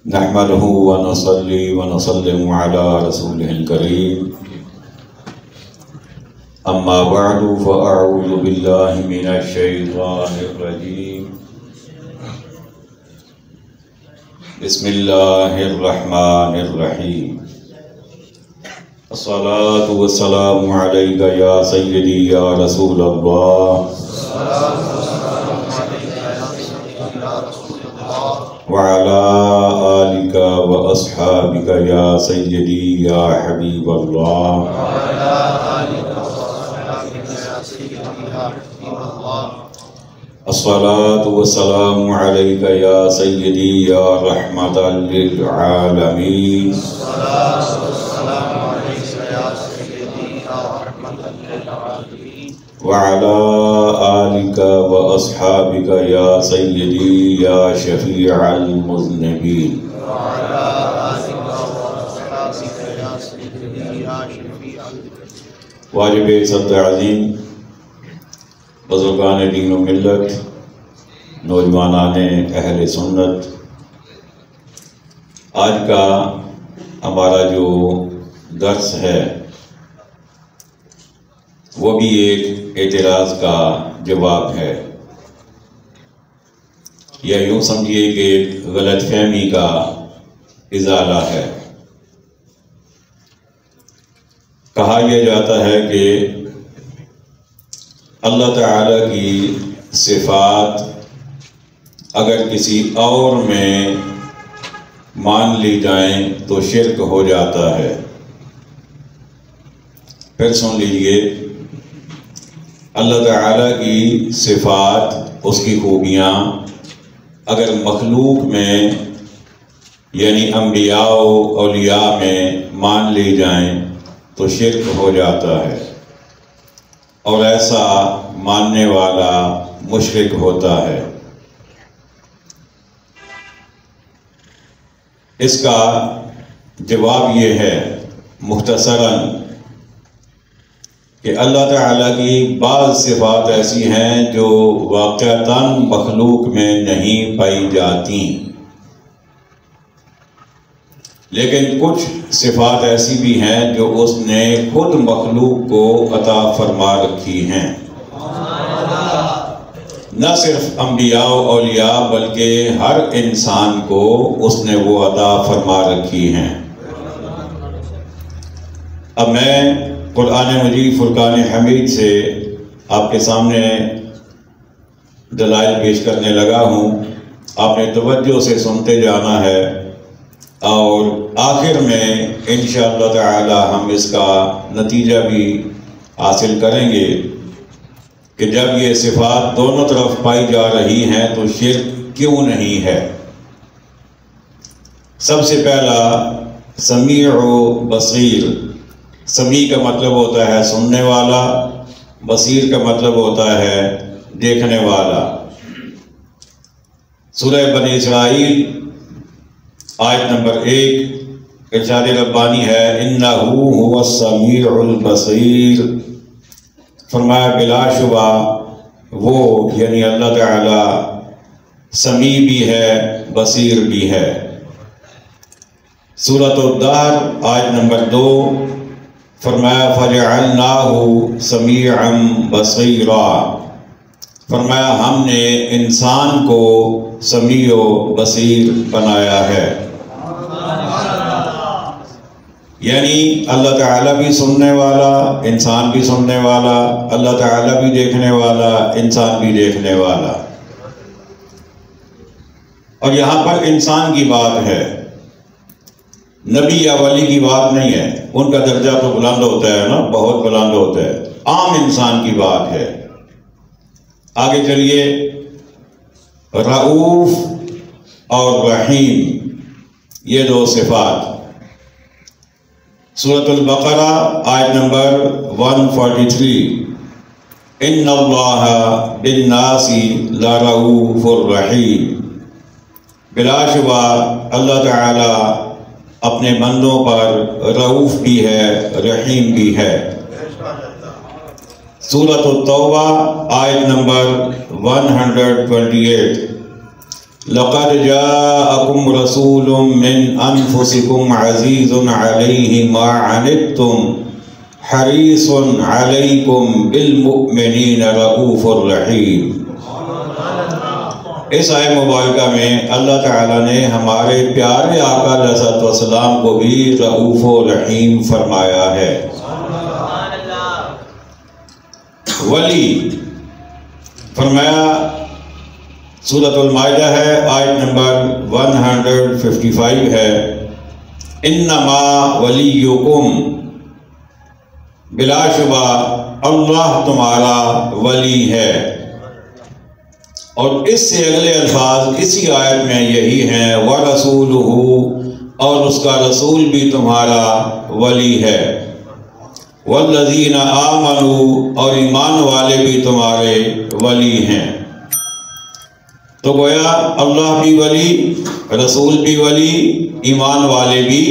نحمده ونصلي ونسلم على رسوله الكريم أما بعد فأعوذ بالله من الشيطان الرجيم بسم الله الرحمن الرحيم الصلاة والسلام عليك يا سيدي يا رسول الله وعلى آلك وأصحابك يا سيدي يا حبيب الله الصلاة والسلام عليك يا سيدي يا رحمة للعالمين وعلى آلك وأصحابك يا سيدي يا شفيع المذنبين واجب صدر عظیم، بزرگان دین و ملت، نوجوانان اہل سنت، آج کا ہمارا جو درس ہے وہ بھی ایک اعتراض کا جواب ہے، یا یوں سمجھیے کہ ایک غلط فہمی کا ازالہ ہے۔ کہا یہ جاتا ہے کہ اللہ تعالیٰ کی صفات اگر کسی اور میں مان لی جائیں تو شرک ہو جاتا ہے۔ پھر سن لیجئے، اللہ تعالیٰ کی صفات، اس کی خوبیاں اگر مخلوق میں یعنی انبیاء و اولیاء میں مان لی جائیں تو شرک ہو جاتا ہے، اور ایسا ماننے والا مشرک ہوتا ہے۔ اس کا جواب یہ ہے مختصراً کہ اللہ تعالیٰ کی بعض صفات ایسی ہیں جو واقعتاً مخلوق میں نہیں پائی جاتی، لیکن کچھ صفات ایسی بھی ہیں جو اس نے خود مخلوق کو عطا فرما رکھی ہیں، نہ صرف انبیاء و اولیاء بلکہ ہر انسان کو اس نے وہ عطا فرما رکھی ہیں۔ اب میں قرآن مجید فرقان حمید سے آپ کے سامنے دلائل پیش کرنے لگا ہوں، آپ نے توجہ سے سنتے جانا ہے، اور آخر میں انشاءاللہ تعالی ہم اس کا نتیجہ بھی حاصل کریں گے کہ جب یہ صفات دونوں طرف پائی جا رہی ہیں تو شرک کیوں نہیں ہے۔ سب سے پہلا سمیع و بصیر۔ سمیع کا مطلب ہوتا ہے سننے والا، بصیر کا مطلب ہوتا ہے دیکھنے والا۔ سورہ بنی اسرائیل آیت نمبر 1 ارشاد ربانی ہے اِنَّهُ هُوَ السَّمِيعُ الْبَصِيرُ، فرمایا بلا شبہ وہ یعنی اللہ تعالی سمیع بھی ہے، بصیر بھی ہے۔ سورۃ الدہر آیت نمبر 2 فرمایا فَجَعَلْنَاهُ سَمِيعًا بَصِيرًا، فرمایا ہم نے انسان کو سمیع و بصیر بنایا ہے، یعنی اللہ تعالیٰ بھی سننے والا، انسان بھی سننے والا، اللہ تعالیٰ بھی دیکھنے والا، انسان بھی دیکھنے والا۔ اور یہاں پر انسان کی بات ہے، نبی یا ولی کی بات نہیں ہے، ان کا درجہ تو بلند ہوتا ہے نا، بہت بلند ہوتا ہے، عام انسان کی بات ہے۔ آگے چلیے، رؤوف اور رحیم، یہ دو صفات سورۃ البقرہ آیت نمبر 143 ان اللہ بالناس لرؤوف الرحیم، بلا شبہ اللہ تعالی اپنے بندوں پر رؤوف بھی ہے، رحیم بھی ہے۔ سورۃ التوبہ آیت نمبر 128 لقد جاءكم رسول من انفسكم عزيز عليه ما عنتم حریص علیکم بالمؤمنین رؤوف الرحیم۔ اس آیت مبارکہ میں اللہ تعالیٰ نے ہمارے پیارے آقا علیہ الصلوۃ والسلام کو بھی رؤوف و رحیم فرمایا ہے۔ ولی فرمایا سورۃ المائدہ ہے، آیت نمبر 155 ہے، انما ولیکم، بلا شبہ اللہ تمہارا ولی ہے۔ اور اس سے اگلے الفاظ اسی آیت میں یہی ہیں، وَرَسُولُهُ، اور اس کا رسول بھی تمہارا ولی ہے، وَالَّذِينَ آمَنُوا، اور ایمان والے بھی تمہارے ولی ہیں۔ تو گویا اللہ بھی ولی، رسول بھی ولی، ایمان والے بھی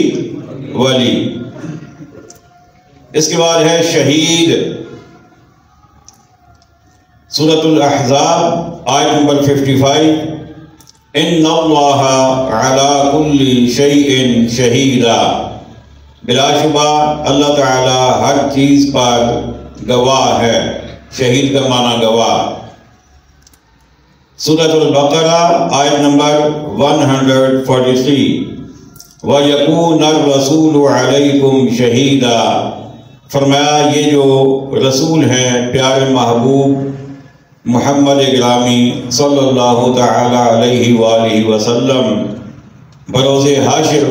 ولی۔ اس کے بعد ہے شہید، سورۃ الاحزاب آیت نمبر 55، ان اللہ علی کل شیء شہیدا، بلا شبہ اللہ تعالی ہر چیز پر گواہ ہے، شہید کا معنی گواہ۔ سورۃ البقرہ آیت نمبر 143، وَيَكُونَ الرَّسُولُ عَلَيْكُمْ شَهِيدًا، فرمایا یہ جو رسول ہیں پیارے محبوب محمد گرامی صلی اللہ تعالی علیہ وآلہ وسلم، بروز حشر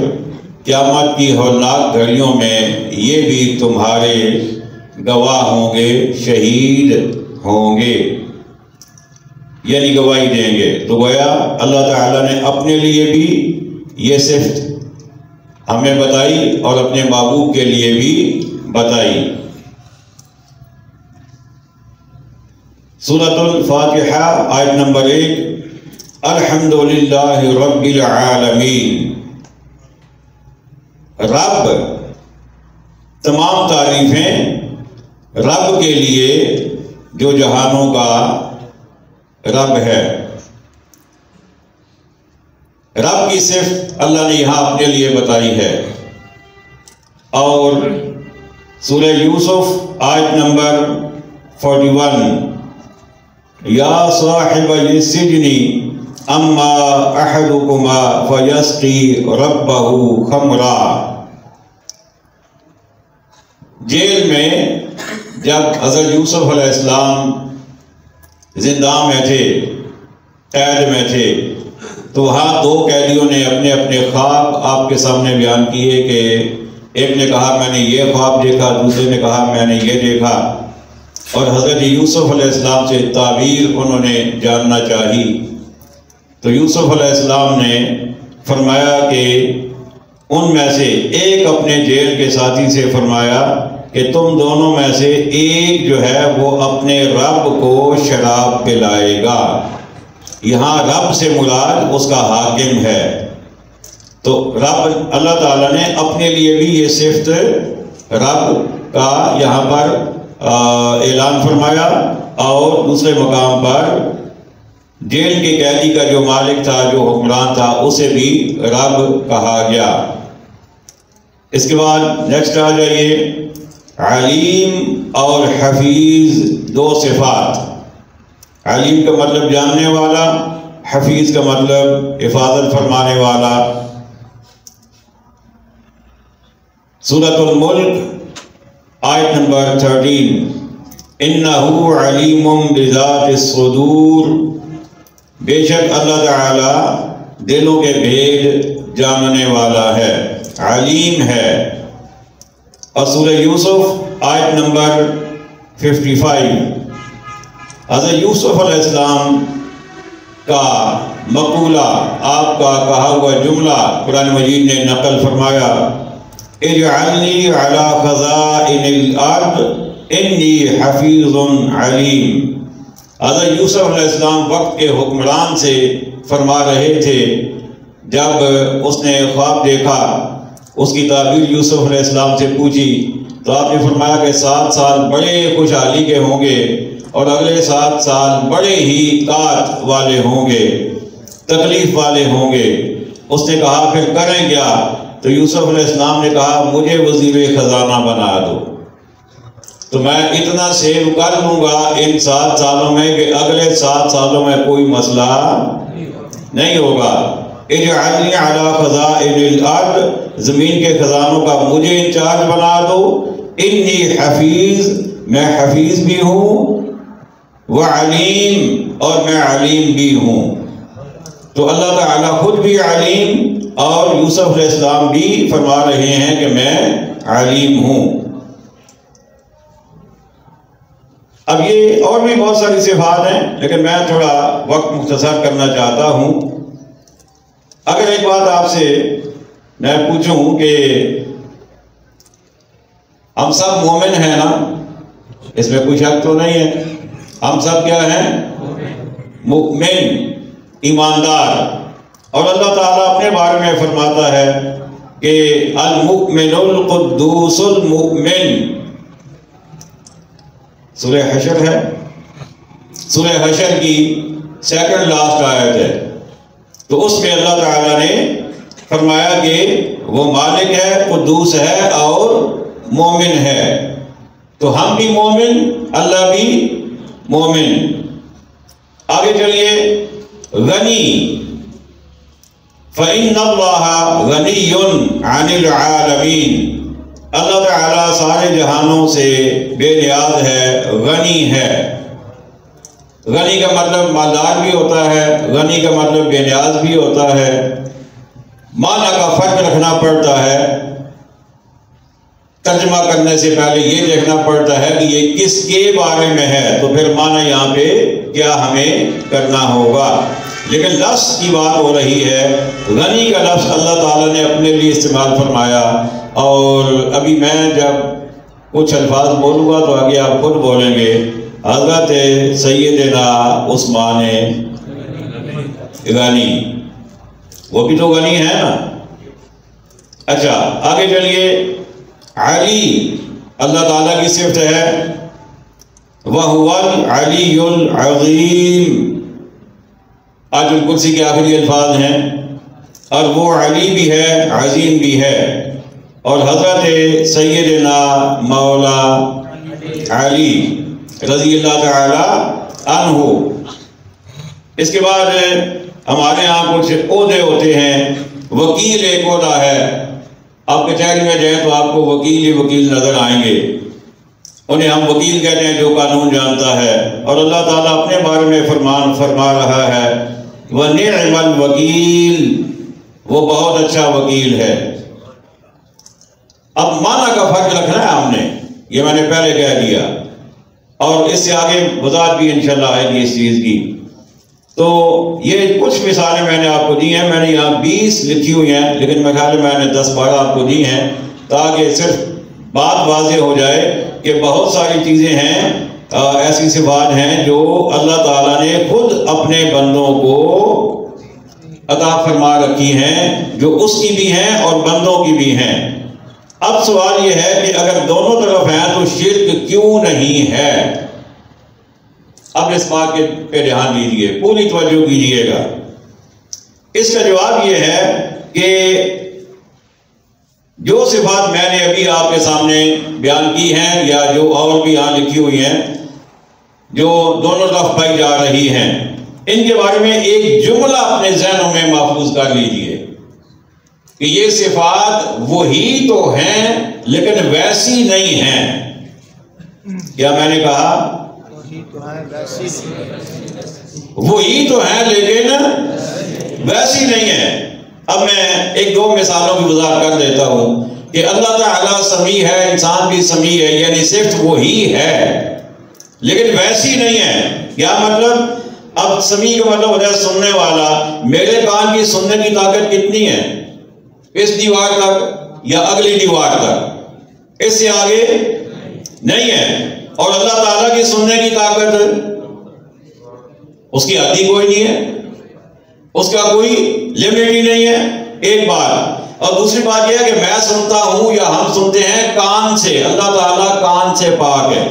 قیامت کی ہولناک گھڑیوں میں یہ بھی تمہارے گواہ ہوں گے، شہید ہوں گے، یعنی گواہی دیں گے۔ تو گویا اللہ تعالیٰ نے اپنے لیے بھی یہ صفت ہمیں بتائی اور اپنے محبوب کے لیے بھی بتائی۔ سورۃ الفاتحہ آیت نمبر 1، الحمدللہ رب العالمین، رب، تمام تعریفیں رب کے لیے جو جہانوں کا رب ہے۔ رب کی صفت اللہ نے یہاں اپنے لیے بتائی ہے۔ اور سورہ یوسف آیت نمبر 41، یا صاحب السجن اما احدکما فیسقی ربہ خمرا، جیل میں جب حضرت یوسف علیہ السلام زندان میں تھے، قید میں تھے، تو وہاں دو قیدیوں نے اپنے اپنے خواب آپ کے سامنے بیان کیے کہ ایک نے کہا میں نے یہ خواب دیکھا، دوسرے نے کہا میں نے یہ دیکھا، اور حضرت یوسف علیہ السلام سے تعبیر انہوں نے جاننا چاہی۔ تو یوسف علیہ السلام نے فرمایا کہ ان میں سے ایک اپنے جیل کے ساتھی سے فرمایا کہ تم دونوں میں سے ایک جو ہے وہ اپنے رب کو شراب پلائے گا۔ یہاں رب سے مراد اس کا حاکم ہے۔ تو رب اللہ تعالیٰ نے اپنے لیے بھی یہ صفت رب کا یہاں پر اعلان فرمایا، اور دوسرے مقام پر جیل کے قیدی کا جو مالک تھا، جو حکمران تھا، اسے بھی رب کہا گیا۔ اس کے بعد نیکسٹ آ جائیے، علیم اور حفیظ، دو صفات۔ علیم کا مطلب جاننے والا، حفیظ کا مطلب حفاظت فرمانے والا۔ سورۃ الملک آیت نمبر 13، انہو علیم بذات الصدور، بے شک اللہ تعالی دلوں کے بھید جاننے والا ہے، علیم ہے۔ اور سورہ یوسف آیت نمبر 55، حضرت یوسف علیہ السلام کا مقولہ، آپ کا کہا ہوا جملہ قرآن مجید نے نقل فرمایا، اجعلنی علی خزائن الارض انی حفیظ علیم۔ حضرت یوسف علیہ السلام وقت کے حکمران سے فرما رہے تھے، جب اس نے خواب دیکھا، اس کی تعبیر یوسف علیہ السلام سے پوچھی، تو آپ نے فرمایا کہ 7 سال بڑے خوشحالی کے ہوں گے اور اگلے 7 سال بڑے ہی طاعت والے ہوں گے۔ تکلیف والے ہوں گے۔ اس نے کہا پھر کریں کیا؟ تو یوسف علیہ السلام نے کہا مجھے وزیر خزانہ بنا دو، تو میں اتنا سیو کر لوں گا ان 7 سالوں میں کہ اگلے 7 سالوں میں کوئی مسئلہ نہیں ہوگا۔ اجعلنی علی خزائن الارض، زمین کے خزانوں کا مجھے انچارج بنا دو۔ انی حفیظ، میں حفیظ بھی ہوں، وعلیم، اور میں علیم بھی ہوں۔ تو اللہ تعالیٰ خود بھی علیم اور یوسف علیہ السلام بھی فرما رہے ہیں کہ میں علیم ہوں۔ اب یہ اور بھی بہت ساری صفات ہیں، لیکن میں تھوڑا وقت مختصر کرنا چاہتا ہوں۔ اگر ایک بات آپ سے میں پوچھوں کہ ہم سب مومن ہیں نا، اس میں کوئی شک تو نہیں ہے؟ ہم سب کیا ہیں؟ مؤمن، ایماندار۔ اور اللہ تعالیٰ اپنے بارے میں فرماتا ہے کہ المؤمن القدوس المؤمن، سورہ حشر ہے، سورہ حشر کی 2nd لاسٹ آیت ہے۔ تو اس میں اللہ تعالیٰ نے فرمایا کہ وہ مالک ہے، قدوس ہے اور مومن ہے۔ تو ہم بھی مومن، اللہ بھی مومن۔ آگے چلیے، غنی، فَإِنَّ اللَّهَ غَنِيٌّ عَنِ الْعَالَمِينَ، اللہ تعالیٰ سارے جہانوں سے بے نیاز ہے، غنی ہے۔ غنی کا مطلب مالدار بھی ہوتا ہے، غنی کا مطلب بے نیاز بھی ہوتا ہے۔ معنی کا فرق رکھنا پڑتا ہے، ترجمہ کرنے سے پہلے یہ دیکھنا پڑتا ہے کہ یہ کس کے بارے میں ہے، تو پھر معنی یہاں پہ کیا ہمیں کرنا ہوگا۔ لیکن لفظ کی بات ہو رہی ہے، غنی کا لفظ اللہ تعالیٰ نے اپنے لیے استعمال فرمایا، اور ابھی میں جب کچھ الفاظ بولوں گا تو آگے آپ خود بولیں گے۔ حضرت سیدنا عثمان غنی، وہ بھی تو غنی ہے نا۔ اچھا آگے چلیے، علی، اللہ تعالیٰ کی صفت ہے، وَهُوَ الْعَلِيُّ الْعَظِيمُ، آیت الکرسی کے آخری الفاظ ہیں، اور وہ علی بھی ہے، عظیم بھی ہے۔ اور حضرت سیدنا مولا علی رضی اللہ تعالی عنہ۔ اس کے بعد ہمارے ہاں کچھ عہدے ہوتے ہیں، وکیل ایک عہدہ ہے۔ آپ کچہری میں جائیں تو آپ کو وکیل ہی وکیل نظر آئیں گے، انہیں ہم وکیل کہتے ہیں جو قانون جانتا ہے۔ اور اللہ تعالیٰ اپنے بارے میں فرما رہا ہے، وَنِعْمَ الْوَكِيلُ، وہ بہت اچھا وکیل ہے۔ اب معنی کا فرق رکھنا ہے ہم نے، یہ میں نے پہلے کہہ دیا، اور اس سے آگے وضاحت بھی انشاءاللہ آئے گی اس چیز کی۔ تو یہ کچھ مثالیں میں نے آپ کو دی ہیں، میں نے یہاں 20 لکھی ہوئی ہیں، لیکن میں خیال میں نے 10-12 آپ کو دی ہیں تاکہ صرف بات واضح ہو جائے کہ بہت ساری چیزیں ہیں، ایسی صفات ہیں جو اللہ تعالیٰ نے خود اپنے بندوں کو عطا فرما رکھی ہیں، جو اس کی بھی ہیں اور بندوں کی بھی ہیں۔ اب سوال یہ ہے کہ اگر دونوں طرف ہیں تو شرک کیوں نہیں ہے؟ اب اس بات پہ دھیان دیجیے، پوری توجہ کیجیے گا۔ اس کا جواب یہ ہے کہ جو صفات میں نے ابھی آپ کے سامنے بیان کی ہیں، یا جو اور بھی یہاں لکھی ہوئی ہیں، جو دونوں طرف پائی جا رہی ہیں، ان کے بارے میں ایک جملہ اپنے ذہنوں میں محفوظ کر لیجیے کہ یہ صفات وہی تو ہیں لیکن ویسی نہیں ہیں۔ کیا میں نے کہا؟ وہی تو ہیں لیکن ویسی نہیں ہیں۔ اب میں 1-2 مثالوں کی وضاحت کر دیتا ہوں کہ اللہ تعالیٰ سمیع ہے، انسان بھی سمیع ہے، یعنی صرف وہی ہے لیکن ویسی نہیں ہے۔ کیا مطلب؟ اب سمیع کا مطلب ہوتا ہے سننے والا۔ میرے کان کی سننے کی طاقت کتنی ہے؟ اس دیوار تک یا اگلی دیوار تک، اس سے آگے نہیں ہے۔ اور اللہ تعالیٰ کی سننے کی طاقت، اس کی حد کوئی نہیں ہے، اس کا کوئی لمٹ ہی نہیں ہے، ایک بات۔ اور دوسری بات یہ ہے کہ میں سنتا ہوں یا ہم سنتے ہیں کان سے، اللہ تعالیٰ کان سے پاک ہے،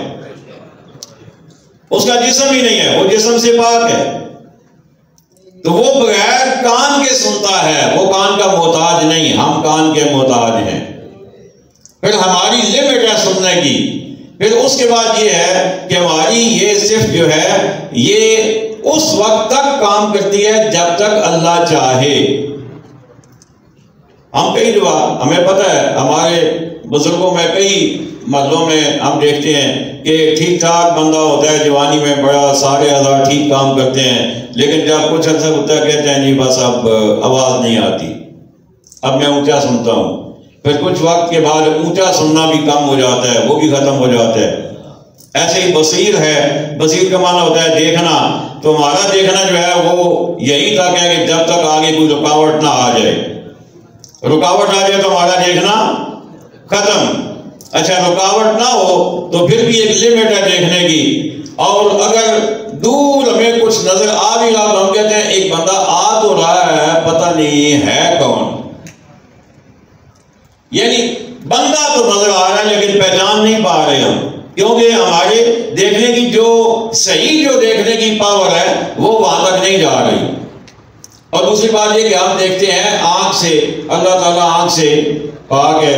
اس کا جسم ہی نہیں ہے، وہ جسم سے پاک ہے۔ تو وہ بغیر کان کے سنتا ہے، وہ کان کا محتاج نہیں، ہم کان کے محتاج ہیں۔ پھر ہماری لمٹ ہے سننے کی۔ پھر اس کے بعد یہ ہے کہ ہماری یہ صرف جو ہے یہ اس وقت تک کام کرتی ہے جب تک اللہ چاہے۔ ہم کئی دفعہ ہمیں پتہ ہے ہمارے بزرگوں میں کئی محلوں میں ہم دیکھتے ہیں کہ ٹھیک ٹھاک بندہ ہوتا ہے، جوانی میں بڑا سارے اعضاء ٹھیک کام کرتے ہیں، لیکن جب کچھ عرصہ ہوتا ہے کہتے ہیں جی بس اب آواز نہیں آتی، اب میں اونچا سنتا ہوں۔ پھر کچھ وقت کے بعد اونچا سننا بھی کم ہو جاتا ہے، وہ بھی ختم ہو جاتا ہے۔ ایسے ہی بصیر ہے، بصیر کا معنی ہوتا ہے دیکھنا، تو ہمارا دیکھنا جو ہے وہ یہی تک ہے کہ جب تک آگے کوئی رکاوٹ نہ آ جائے، رکاوٹ آ جائے تو ہمارا دیکھنا ختم۔ اچھا رکاوٹ نہ ہو تو پھر بھی ایک لمٹ ہے دیکھنے کی، اور اگر دور ہمیں کچھ نظر آ بھی رہا تو ہم کہتے ہیں ایک بندہ آ تو رہا ہے، پتہ نہیں ہے کون، یعنی بندہ تو نظر آ رہا ہے لیکن پہچان نہیں پا رہے ہم، کیونکہ ہمارے دیکھنے کی جو صحیح جو دیکھنے کی پاور ہے وہ وہاں تک نہیں جا رہی۔ اور دوسری بات یہ کہ ہم دیکھتے ہیں آنکھ سے، اللہ تعالیٰ آنکھ سے پاک ہے،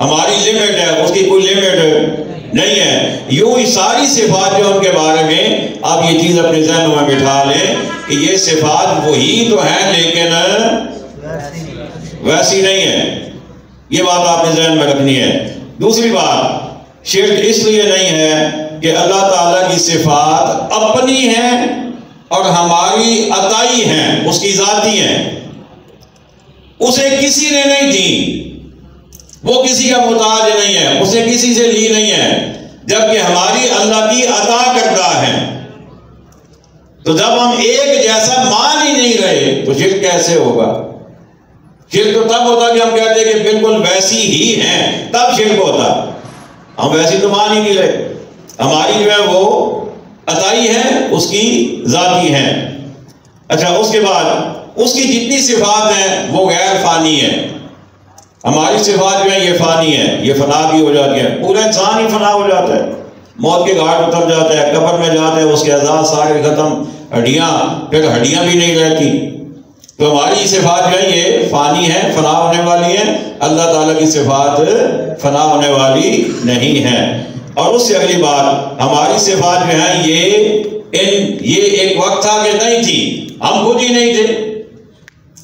ہماری لمٹ ہے، اس کی کوئی لمٹ نہیں ہے۔ یوں ہی ساری صفات جو ان کے بارے میں آپ یہ چیز اپنے ذہنوں میں بٹھا لیں کہ یہ صفات وہی تو ہیں لیکن ویسی نہیں ہے، یہ بات آپ نے ذہن میں رکھنی ہے۔ دوسری بات، شرک اس لیے نہیں ہے کہ اللہ تعالیٰ کی صفات اپنی ہیں اور ہماری عطائی ہیں، اس کی ذاتی ہیں، اسے کسی نے نہیں دی، وہ کسی کا محتاج نہیں ہے، اسے کسی سے لی نہیں ہے، جبکہ ہماری اللہ کی عطا کردہ ہے۔ تو جب ہم ایک جیسا مان ہی نہیں رہے تو شرک کیسے ہوگا؟ شرک تو تب ہوتا کہ ہم کہتے ہیں کہ بالکل ویسی ہی ہیں، تب شرک ہوتا۔ ہم ویسی تو مان ہی نہیں رہے، ہماری جو ہے وہ عطائی ہے، اس کی ذاتی ہے۔ اچھا اس کے بعد اس کی جتنی صفات ہیں وہ غیر فانی ہے، ہماری صفات جو ہے یہ فانی ہے، یہ فنا بھی ہو جاتی ہے، پورا انسان ہی فنا ہو جاتا ہے، موت کے گھاٹ اتر جاتا ہے، قبر میں جاتا ہے، اس کے اعضاء سارے ختم، ہڈیاں، پھر ہڈیاں بھی نہیں رہتی۔ تو ہماری صفات جو ہے یہ فانی ہے، فنا ہونے والی ہیں، اللہ تعالیٰ کی صفات فنا ہونے والی نہیں ہیں۔ اور اس سے اگلی بات، ہماری صفات جو ہیں یہ ایک وقت تھا کہ نہیں تھی، ہم خود ہی نہیں تھے،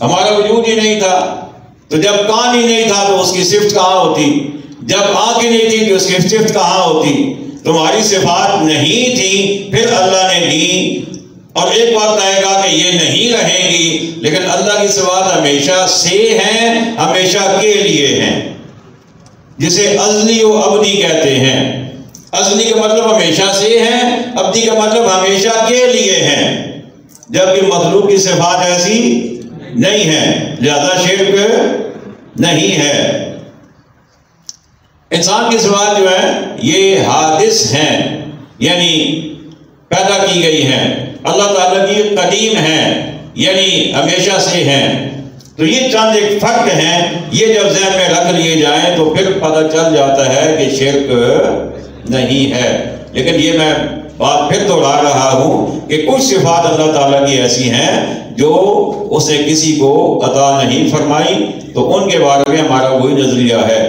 ہمارا وجود ہی نہیں تھا، تو جب کان ہی نہیں تھا تو اس کی صفت کہاں ہوتی، جب آنکھ ہی نہیں تھی تو اس کی صفت کہاں ہوتی؟ تمہاری صفات نہیں تھی، پھر اللہ نے دی، اور ایک وقت آئے گا کہ یہ نہیں رہیں گی، لیکن اللہ کی صفات ہمیشہ سے ہیں، ہمیشہ کے لیے ہیں، جسے ازلی و ابدی کہتے ہیں۔ ازلی کا مطلب ہمیشہ سے ہیں، ابدی کا مطلب ہمیشہ کے لیے ہیں، جبکہ مخلوق کی صفات ایسی نہیں ہے، لہذا شرک نہیں ہے۔ انسان کی صفات جو ہے یہ حادث ہیں، یعنی پیدا کی گئی ہیں، اللہ تعالیٰ کی قدیم ہیں، یعنی ہمیشہ سے ہیں۔ تو یہ چند ایک فرق ہیں، یہ جب ذہن میں رکھ لیے جائیں تو پھر پتہ چل جاتا ہے کہ شرک نہیں ہے۔ لیکن یہ میں بات پھر دوہرا رہا ہوں کہ کچھ صفات اللہ تعالیٰ کی ایسی ہیں جو اس نے کسی کو عطا نہیں فرمائی، تو ان کے بارے میں ہمارا وہی نظریہ ہے۔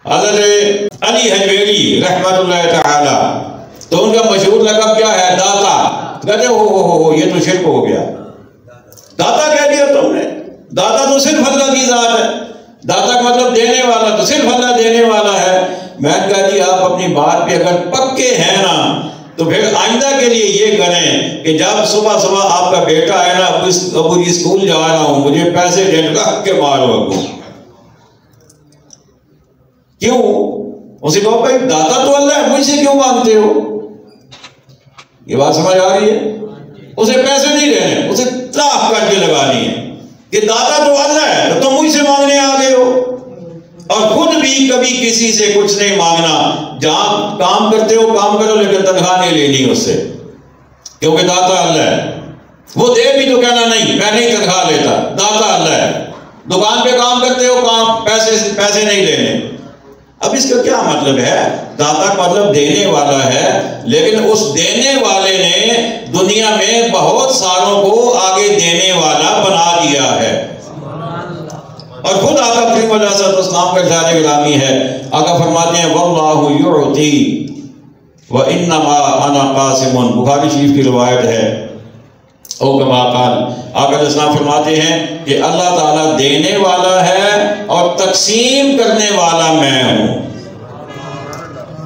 حضرت علی حجویری رحمۃ اللہ تعالی، تو ان کا مشہور لقب کیا ہے؟ داتا۔ کہتے ہو یہ تو شرک ہو گیا، داتا کہہ دیا تم نے، داتا تو صرف اللہ کی ذات ہے، داتا کا مطلب دینے والا، تو صرف اللہ دینے والا ہے۔ میں نے کہا جی آپ اپنی بات پہ اگر پکے ہیں نا تو پھر آئندہ کے لیے یہ کریں کہ جب صبح صبح آپ کا بیٹا ہے نا، ابو جی اسکول جا رہا ہوں، مجھے پیسے رکھ کے مارو ابو۔ کیوں؟ اسے کہو بھائی داتا تو اللہ ہے، مجھ سے کیوں مانگتے ہو؟ یہ بات سمجھ آ رہی ہے؟ اسے پیسے نہیں دینے، اسے طرح کر کے لگانی ہے کہ داتا تو اللہ ہے تو تم مجھ سے مانگنے آ گئے ہو، اور خود بھی کبھی کسی سے کچھ نہیں مانگنا، جہاں کام کرتے ہو کام کرو لیکن تنخواہ نہیں لینی اس سے، کیونکہ داتا اللہ ہے۔ وہ دے بھی تو کہنا نہیں میں نہیں تنخواہ لیتا، داتا اللہ ہے۔ دکان پہ کام کرتے ہو، کام پیسے نہیں لینے، اب اس کا کیا مطلب ہے؟ داتا کا مطلب دینے والا ہے، لیکن اس دینے والے نے دنیا میں بہت ساروں کو آگے دینے والا بنا دیا ہے۔ اور خود آقا کریم علیہ السلام کا ارشاد گرامی ہے، آقا فرماتے ہیں واللہ یعطی وانما انا قاسم، بخاری شریف کی روایت ہے۔ او کما قال، آقا علیہ السلام فرماتے ہیں کہ اللہ تعالیٰ دینے والا ہے اور تقسیم کرنے والا میں ہوں۔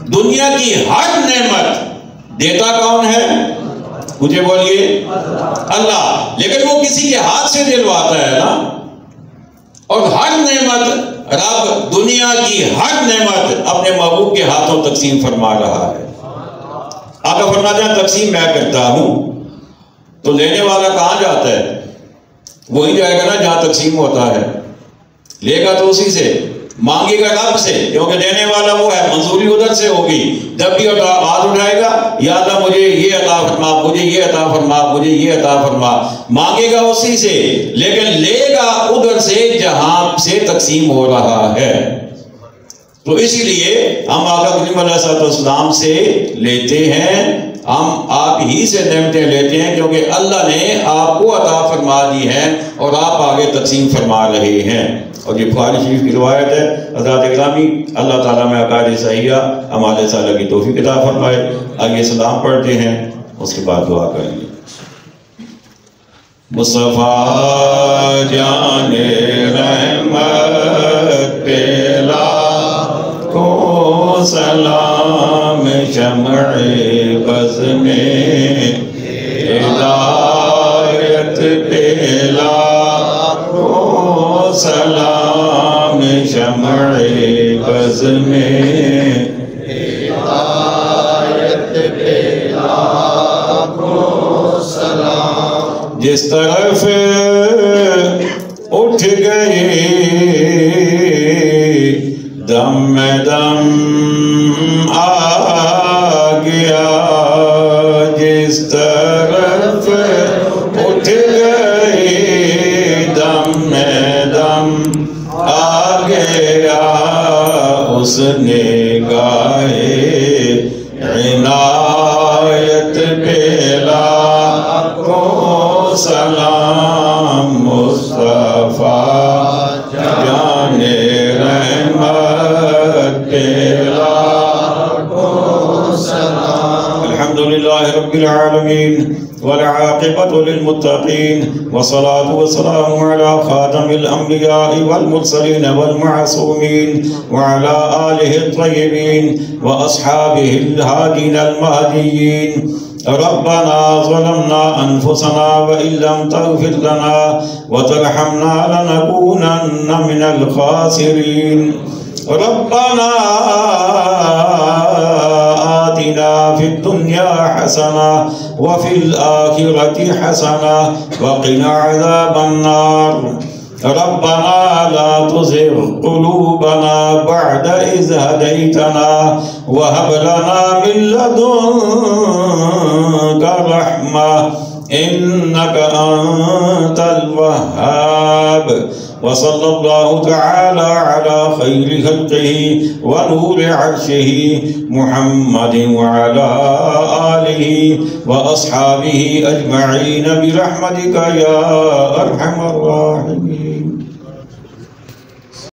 دنیا کی ہر نعمت دیتا کون ہے؟ مجھے بولیے، اللہ، لیکن وہ کسی کے ہاتھ سے دلواتا ہے نا۔ اور ہر نعمت رب دنیا کی ہر نعمت اپنے محبوب کے ہاتھوں تقسیم فرما رہا ہے۔ آقا فرماتے ہیں تقسیم میں کرتا ہوں، تو لینے والا کہاں جاتا ہے؟ وہی جائے گا نا جہاں تقسیم ہوتا ہے، لے گا تو اسی سے، مانگے گا رب سے، کیونکہ دینے والا وہ ہے، منظوری ادھر سے ہوگی۔ جب بھی ہاتھ اٹھائے گا، یا اللہ مجھے یہ عطا فرما، مجھے یہ عطا فرما، مجھے یہ عطا فرما، مانگے گا اسی سے، لیکن لے گا ادھر سے جہاں سے تقسیم ہو رہا ہے۔ تو اسی لیے ہم آقا کریم علیہ السلام سے لیتے ہیں، ہم آپ ہی سے نعمتیں لیتے ہیں، کیونکہ اللہ نے آپ کو عطا فرما دی ہے اور آپ آگے تقسیم فرما رہے ہیں۔ اور یہ بخاری شریف کی روایت ہے۔ حضرات گرامی، اللہ تعالیٰ میں عقائد صحیحہ ہمارے صالح کی توفیق عطا فرمائے۔ آگے سلام پڑھتے ہیں، اس کے بعد دعا کریں گے۔ مصطفیٰ جان رحمت پہ لاکھوں سلام، شمع بز میں ہدایت پہ لاکھوں سلام، شمع بز میں ہدایت پہ لاکھوں سلام۔ جس طرف اٹھ گئے دم میں دم آ گیا، جس طرف اٹھ گئے دم میں دم آ گیا، اس نے گائے عنایت پہ لاکھوں سلام، مصطفیٰ جان رحمت پہ لاکھوں سلام۔ الحمدللہ رب العالمین والعاقبۃ للمتقین، والصلاة والسلام على خاتم الانبیاء والمرسلین والمعصومین، وعلى آلہ الطیبین واصحابہ الہادین المہدیین۔ ربنا ظلمنا انفسنا وان لم تغفر لنا وترحمنا لنكونن من الخاسرین۔ ربنا آتنا في الدنيا حسنة وفي الآخرة حسنة وقنا عذاب النار۔ ربنا لا تزغ قلوبنا بعد إذ هديتنا وهب لنا من لدنك رحمة إنك أنت الوهاب۔ وصلى الله تعالى على خير خلقه ونور عرشه محمد وعلى آله وأصحابه أجمعين برحمتك يا أرحم الراحمين۔